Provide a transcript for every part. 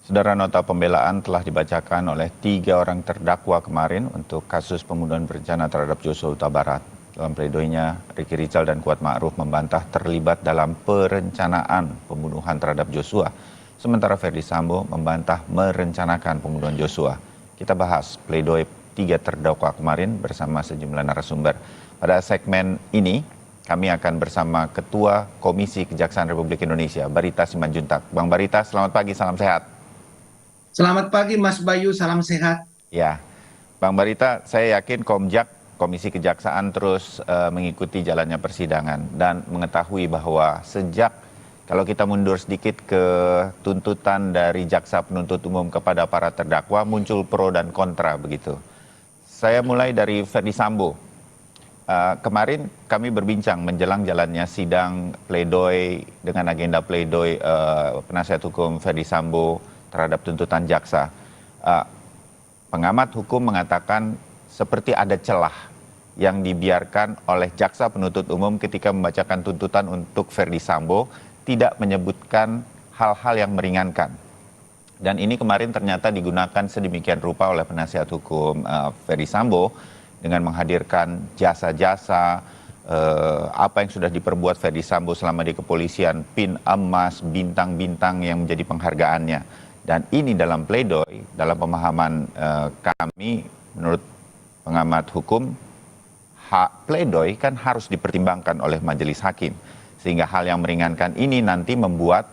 Saudara, nota pembelaan telah dibacakan oleh 3 orang terdakwa kemarin untuk kasus pembunuhan berencana terhadap Joshua Huta Barat. Dalam pledoinya, Ricky Rizal dan Kuat Ma'ruf membantah terlibat dalam perencanaan pembunuhan terhadap Joshua. Sementara Ferdy Sambo membantah merencanakan pembunuhan Joshua. Kita bahas pledoi 3 terdakwa kemarin bersama sejumlah narasumber. Pada segmen ini, kami akan bersama Ketua Komisi Kejaksaan Republik Indonesia, Barita Simanjuntak. Bang Barita, selamat pagi, salam sehat. Selamat pagi Mas Bayu, salam sehat. Ya, Bang Barita, saya yakin Komjak, Komisi Kejaksaan terus mengikuti jalannya persidangan dan mengetahui bahwa sejak kalau kita mundur sedikit ke tuntutan dari jaksa penuntut umum kepada para terdakwa muncul pro dan kontra begitu. Saya mulai dari Ferdy Sambo. Kemarin kami berbincang menjelang jalannya sidang pledoi dengan agenda pledoi penasihat hukum Ferdy Sambo terhadap tuntutan jaksa. Uh, Pengamat hukum mengatakan seperti ada celah yang dibiarkan oleh jaksa penuntut umum ketika membacakan tuntutan untuk Ferdy Sambo tidak menyebutkan hal-hal yang meringankan. Dan ini kemarin ternyata digunakan sedemikian rupa oleh penasihat hukum Ferdy Sambo dengan menghadirkan jasa-jasa apa yang sudah diperbuat Ferdy Sambo selama di kepolisian, pin emas, bintang-bintang yang menjadi penghargaannya. Dan ini dalam pledoi, dalam pemahaman kami, menurut pengamat hukum, pledoi kan harus dipertimbangkan oleh majelis hakim. Sehingga hal yang meringankan ini nanti membuat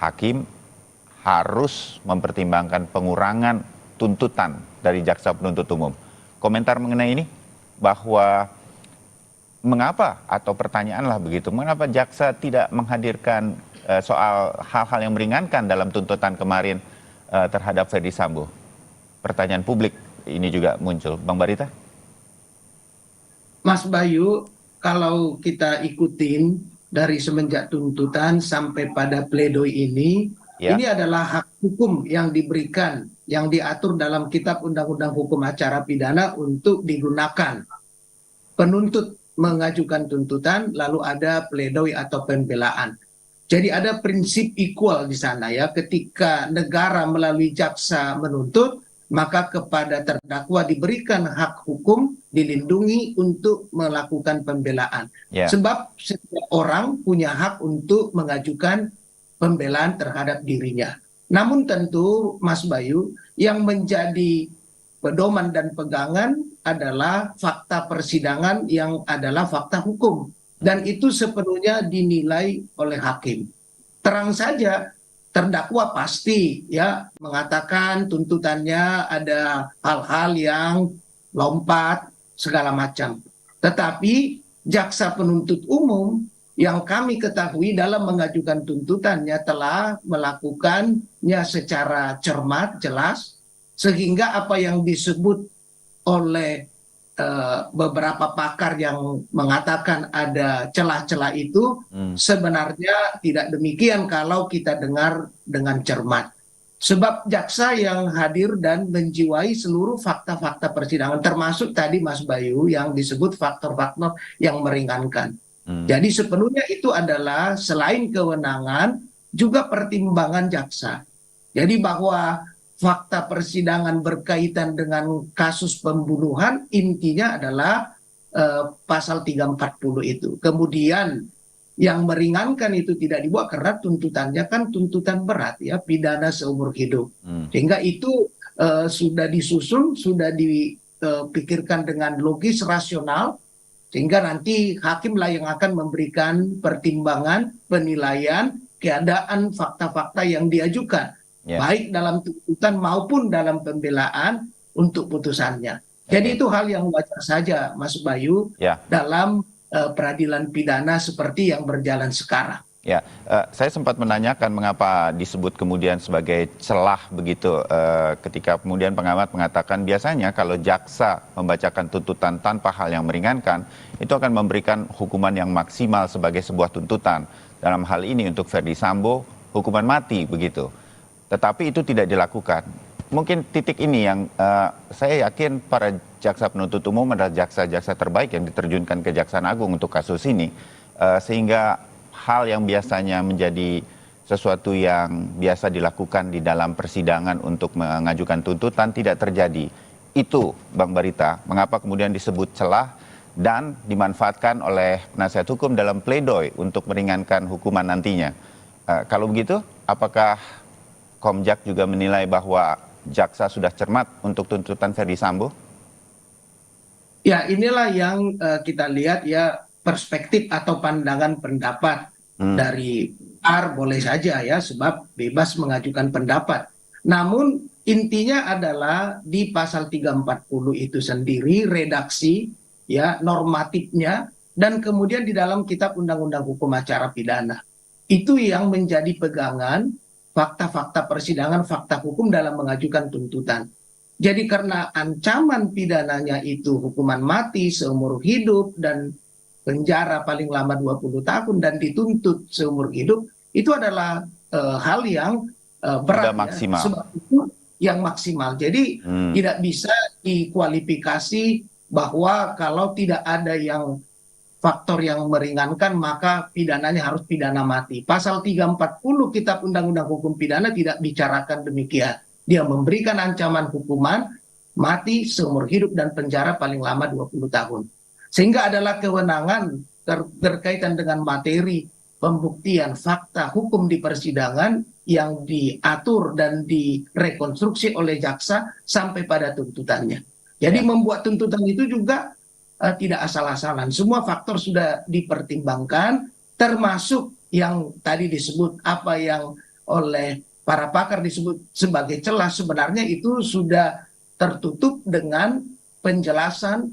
hakim harus mempertimbangkan pengurangan tuntutan dari jaksa penuntut umum. Komentar mengenai ini, bahwa mengapa, atau pertanyaanlah begitu, mengapa jaksa tidak menghadirkan soal hal-hal yang meringankan dalam tuntutan kemarin terhadap Ferdy Sambo. Pertanyaan publik ini juga muncul. Bang Barita? Mas Bayu, kalau kita ikutin dari semenjak tuntutan sampai pada pledoi Ya, ini adalah hak hukum yang diberikan, yang diatur dalam Kitab Undang-Undang Hukum Acara Pidana untuk digunakan. Penuntut mengajukan tuntutan, lalu ada pledoi atau pembelaan. Jadi ada prinsip equal di sana ya, ketika negara melalui jaksa menuntut, maka kepada terdakwa diberikan hak hukum, dilindungi untuk melakukan pembelaan. ya, Sebab setiap orang punya hak untuk mengajukan pembelaan terhadap dirinya. Namun tentu Mas Bayu, yang menjadi pedoman dan pegangan adalah fakta persidangan yang adalah fakta hukum. Dan itu sepenuhnya dinilai oleh hakim. Terang saja terdakwa pasti ya mengatakan tuntutannya ada hal-hal yang lompat segala macam. Tetapi jaksa penuntut umum yang kami ketahui dalam mengajukan tuntutannya telah melakukannya secara cermat, jelas, sehingga apa yang disebut oleh beberapa pakar yang mengatakan ada celah-celah itu sebenarnya tidak demikian kalau kita dengar dengan cermat. Sebab jaksa yang hadir dan menjiwai seluruh fakta-fakta persidangan, termasuk tadi Mas Bayu yang disebut faktor-faktor yang meringankan. Jadi sepenuhnya itu adalah selain kewenangan juga pertimbangan jaksa. Jadi bahwa fakta persidangan berkaitan dengan kasus pembunuhan intinya adalah pasal 340 itu. Kemudian yang meringankan itu tidak dibuat karena tuntutannya kan tuntutan berat ya, pidana seumur hidup. Sehingga itu sudah disusun, sudah dipikirkan dengan logis, rasional, sehingga nanti hakimlah yang akan memberikan pertimbangan, penilaian, keadaan fakta-fakta yang diajukan ya. baik dalam tuntutan maupun dalam pembelaan untuk putusannya. Jadi Oke. itu hal yang wajar saja, Mas Bayu, Ya, dalam peradilan pidana seperti yang berjalan sekarang. ya. Saya sempat menanyakan mengapa disebut kemudian sebagai celah begitu, ketika kemudian pengamat mengatakan biasanya kalau jaksa membacakan tuntutan tanpa hal yang meringankan, itu akan memberikan hukuman yang maksimal sebagai sebuah tuntutan. Dalam hal ini untuk Ferdy Sambo, hukuman mati begitu. Tetapi itu tidak dilakukan. Mungkin titik ini yang saya yakin para jaksa penuntut umum adalah jaksa-jaksa terbaik yang diterjunkan Kejaksaan Agung untuk kasus ini. Sehingga hal yang biasanya menjadi sesuatu yang biasa dilakukan di dalam persidangan untuk mengajukan tuntutan tidak terjadi. Itu, Bang Barita, mengapa kemudian disebut celah dan dimanfaatkan oleh penasihat hukum dalam pledoi untuk meringankan hukuman nantinya. Kalau begitu, apakah Komjak juga menilai bahwa jaksa sudah cermat untuk tuntutan Ferdi Sambo? Ya, inilah yang kita lihat ya, perspektif atau pandangan pendapat dari R boleh saja ya, sebab bebas mengajukan pendapat. Namun intinya adalah di pasal 340 itu sendiri redaksi ya normatifnya, dan kemudian di dalam kitab Undang-Undang Hukum Acara Pidana. Itu yang menjadi pegangan fakta-fakta persidangan, fakta hukum dalam mengajukan tuntutan. Jadi karena ancaman pidananya itu hukuman mati seumur hidup dan penjara paling lama 20 tahun dan dituntut seumur hidup, itu adalah hal yang berat Sudah ya. maksimal. Sebab itu yang maksimal. Jadi tidak bisa dikualifikasi bahwa kalau tidak ada yang faktor yang meringankan maka pidananya harus pidana mati. Pasal 340 Kitab Undang-Undang Hukum Pidana tidak bicarakan demikian. Dia memberikan ancaman hukuman mati seumur hidup dan penjara paling lama 20 tahun. Sehingga adalah kewenangan berkaitan dengan materi pembuktian fakta hukum di persidangan yang diatur dan direkonstruksi oleh jaksa sampai pada tuntutannya. Jadi membuat tuntutan itu juga tidak asal-asalan. Semua faktor sudah dipertimbangkan, termasuk yang tadi disebut apa yang oleh para pakar disebut sebagai celah, sebenarnya itu sudah tertutup dengan penjelasan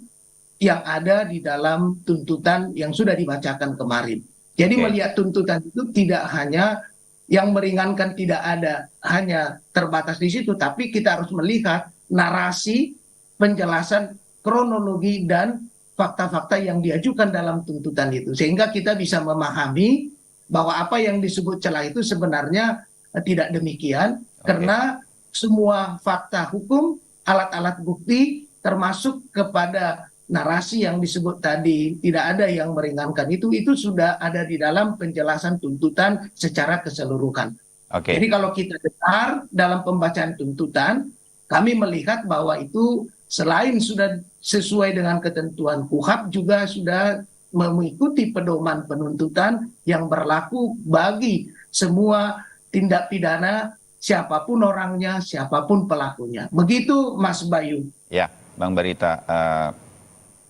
yang ada di dalam tuntutan yang sudah dibacakan kemarin. Jadi melihat tuntutan itu tidak hanya yang meringankan, tidak ada hanya terbatas di situ, tapi kita harus melihat narasi, penjelasan, kronologi, dan fakta-fakta yang diajukan dalam tuntutan itu. Sehingga kita bisa memahami bahwa apa yang disebut celah itu sebenarnya tidak demikian, karena semua fakta hukum, alat-alat bukti, termasuk kepada narasi yang disebut tadi, tidak ada yang meringankan itu sudah ada di dalam penjelasan tuntutan secara keseluruhan. Jadi kalau kita dengar dalam pembacaan tuntutan, kami melihat bahwa itu selain sudah sesuai dengan ketentuan KUHAP, juga sudah mengikuti pedoman penuntutan yang berlaku bagi semua tindak pidana, siapapun orangnya, siapapun pelakunya. Begitu Mas Bayu. Ya, Bang Barita,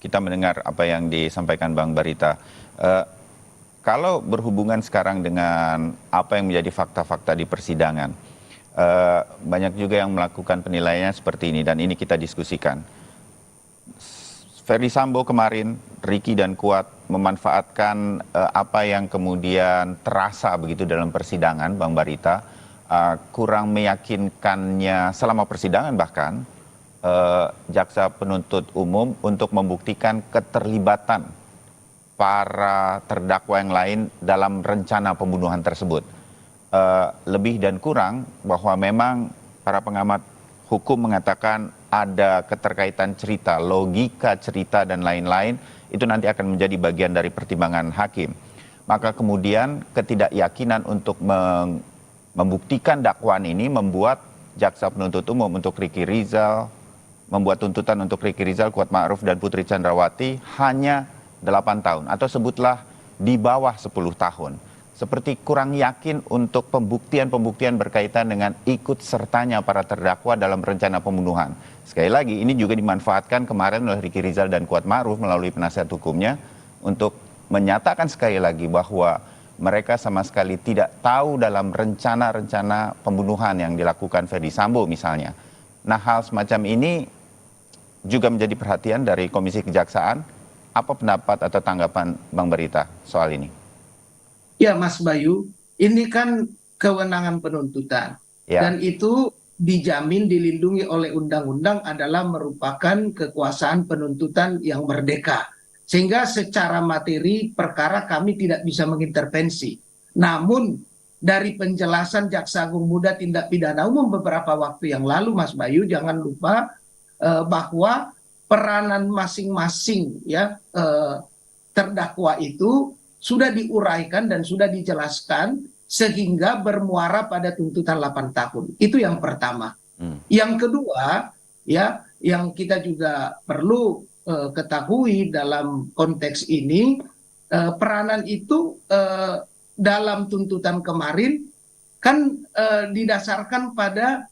kita mendengar apa yang disampaikan Bang Barita. Kalau berhubungan sekarang dengan apa yang menjadi fakta-fakta di persidangan, banyak juga yang melakukan penilaiannya seperti ini, dan ini kita diskusikan. Ferdi Sambo kemarin, Ricky dan Kuat memanfaatkan apa yang kemudian terasa begitu dalam persidangan, Bang Barita, kurang meyakinkannya selama persidangan bahkan, jaksa penuntut umum untuk membuktikan keterlibatan para terdakwa yang lain dalam rencana pembunuhan tersebut. Lebih dan kurang bahwa memang para pengamat hukum mengatakan ada keterkaitan cerita, logika cerita dan lain-lain, itu nanti akan menjadi bagian dari pertimbangan hakim. Maka kemudian ketidakyakinan untuk membuktikan dakwaan ini membuat jaksa penuntut umum untuk Ricky Rizal, membuat tuntutan untuk Ricky Rizal, Kuat Ma'ruf dan Putri Chandrawati hanya 8 tahun atau sebutlah di bawah 10 tahun. Seperti kurang yakin untuk pembuktian-pembuktian berkaitan dengan ikut sertanya para terdakwa dalam rencana pembunuhan. Sekali lagi, ini juga dimanfaatkan kemarin oleh Ricky Rizal dan Kuat Ma'ruf melalui penasihat hukumnya untuk menyatakan sekali lagi bahwa mereka sama sekali tidak tahu dalam rencana-rencana pembunuhan yang dilakukan Ferdi Sambo misalnya. Nah, hal semacam ini juga menjadi perhatian dari Komisi Kejaksaan. Apa pendapat atau tanggapan Bang Barita soal ini? Ya Mas Bayu, ini kan kewenangan penuntutan. Dan itu dijamin dilindungi oleh undang-undang adalah merupakan kekuasaan penuntutan yang merdeka. Sehingga secara materi perkara kami tidak bisa mengintervensi. Namun dari penjelasan Jaksa Agung Muda Tindak Pidana Umum beberapa waktu yang lalu, Mas Bayu, jangan lupa bahwa peranan masing-masing ya terdakwa itu sudah diuraikan dan sudah dijelaskan sehingga bermuara pada tuntutan 8 tahun. Itu yang pertama. Yang kedua, ya, yang kita juga perlu ketahui dalam konteks ini, peranan itu dalam tuntutan kemarin kan didasarkan pada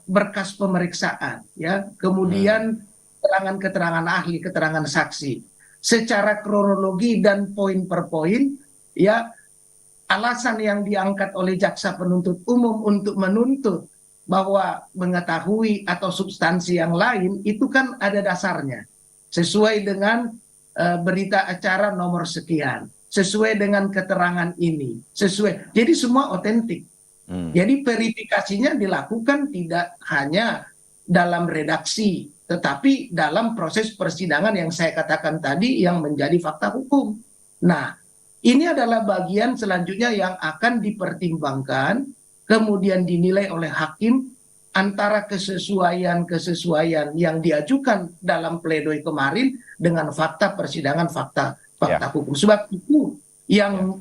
berkas pemeriksaan, ya, kemudian keterangan-keterangan ahli, keterangan saksi, secara kronologi dan poin per poin, ya, alasan yang diangkat oleh jaksa penuntut umum untuk menuntut bahwa mengetahui atau substansi yang lain itu kan ada dasarnya, sesuai dengan berita acara nomor sekian, sesuai dengan keterangan ini, sesuai, jadi semua otentik. Jadi verifikasinya dilakukan tidak hanya dalam redaksi, tetapi dalam proses persidangan yang saya katakan tadi yang menjadi fakta hukum. Nah, ini adalah bagian selanjutnya yang akan dipertimbangkan, kemudian dinilai oleh hakim antara kesesuaian yang diajukan dalam pledoi kemarin dengan fakta persidangan, fakta hukum. Sebab itu yang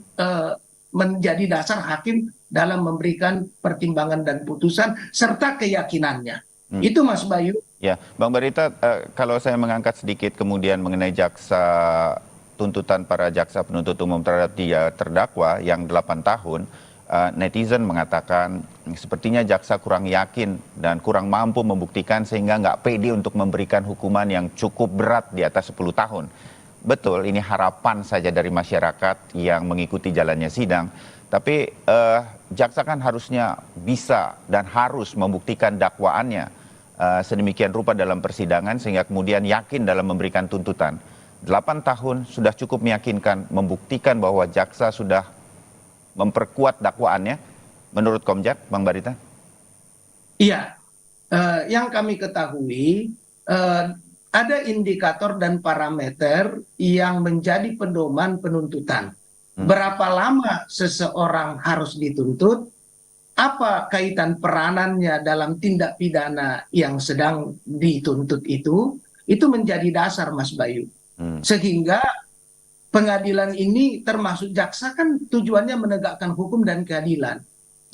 menjadi dasar hakim dalam memberikan pertimbangan dan putusan serta keyakinannya. Itu Mas Bayu. Ya, Bang Barita, kalau saya mengangkat sedikit kemudian mengenai tuntutan para jaksa penuntut umum terhadap dia terdakwa yang 8 tahun, netizen mengatakan sepertinya jaksa kurang yakin dan kurang mampu membuktikan sehingga nggak pede untuk memberikan hukuman yang cukup berat di atas 10 tahun. Betul, ini harapan saja dari masyarakat yang mengikuti jalannya sidang. Tapi jaksa kan harusnya bisa dan harus membuktikan dakwaannya sedemikian rupa dalam persidangan sehingga kemudian yakin dalam memberikan tuntutan. 8 tahun sudah cukup meyakinkan, membuktikan bahwa jaksa sudah memperkuat dakwaannya menurut Komjak, Bang Barita? Iya, yang kami ketahui ada indikator dan parameter yang menjadi pedoman penuntutan. Berapa lama seseorang harus dituntut, apa kaitan peranannya dalam tindak pidana yang sedang dituntut itu menjadi dasar, Mas Bayu. Sehingga pengadilan ini termasuk jaksa kan tujuannya menegakkan hukum dan keadilan.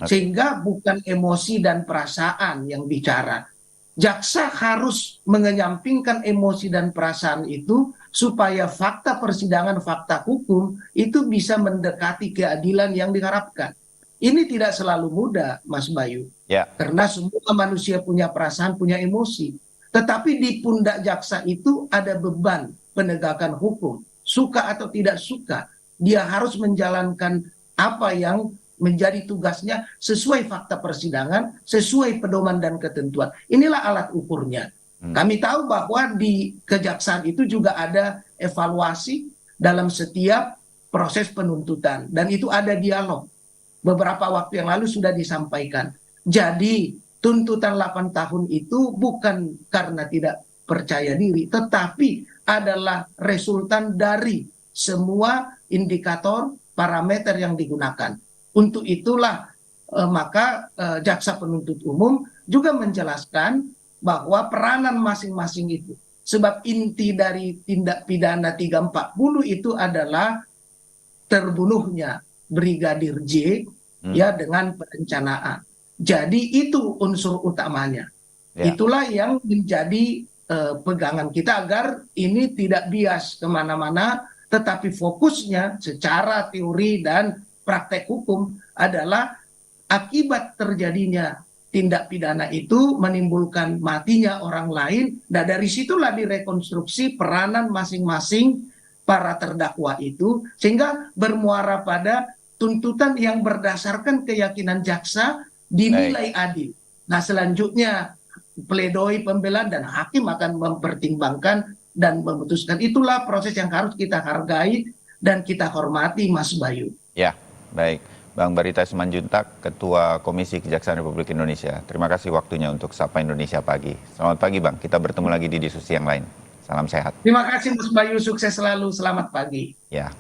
Sehingga bukan emosi dan perasaan yang bicara. Jaksa harus mengenyampingkan emosi dan perasaan itu supaya fakta persidangan, fakta hukum itu bisa mendekati keadilan yang diharapkan. Ini tidak selalu mudah, Mas Bayu. Karena semua manusia punya perasaan, punya emosi. Tetapi di pundak jaksa itu ada beban penegakan hukum. Suka atau tidak suka, dia harus menjalankan apa yang menjadi tugasnya sesuai fakta persidangan, sesuai pedoman dan ketentuan. Inilah alat ukurnya. Kami tahu bahwa di kejaksaan itu juga ada evaluasi dalam setiap proses penuntutan. Dan itu ada dialog. Beberapa waktu yang lalu sudah disampaikan. Jadi tuntutan 8 tahun itu bukan karena tidak percaya diri, tetapi adalah resultan dari semua indikator parameter yang digunakan. Untuk itulah maka jaksa penuntut umum juga menjelaskan bahwa peranan masing-masing itu. Sebab inti dari tindak pidana 340 itu adalah terbunuhnya Brigadir J ya dengan perencanaan. Jadi itu unsur utamanya. Itulah yang menjadi pegangan kita agar ini tidak bias kemana-mana, tetapi fokusnya secara teori dan praktek hukum adalah akibat terjadinya tindak pidana itu menimbulkan matinya orang lain. Nah, dari situlah direkonstruksi peranan masing-masing para terdakwa itu sehingga bermuara pada tuntutan yang berdasarkan keyakinan jaksa dinilai adil. Nah, selanjutnya pledoi pembelaan dan hakim akan mempertimbangkan dan memutuskan. Itulah proses yang harus kita hargai dan kita hormati, Mas Bayu. Ya, baik. Bang Barita Simanjuntak, Ketua Komisi Kejaksaan Republik Indonesia. Terima kasih waktunya untuk Sapa Indonesia Pagi. Selamat pagi, Bang. Kita bertemu lagi di diskusi yang lain. Salam sehat. Terima kasih, Mas Bayu. Sukses selalu. Selamat pagi. Ya.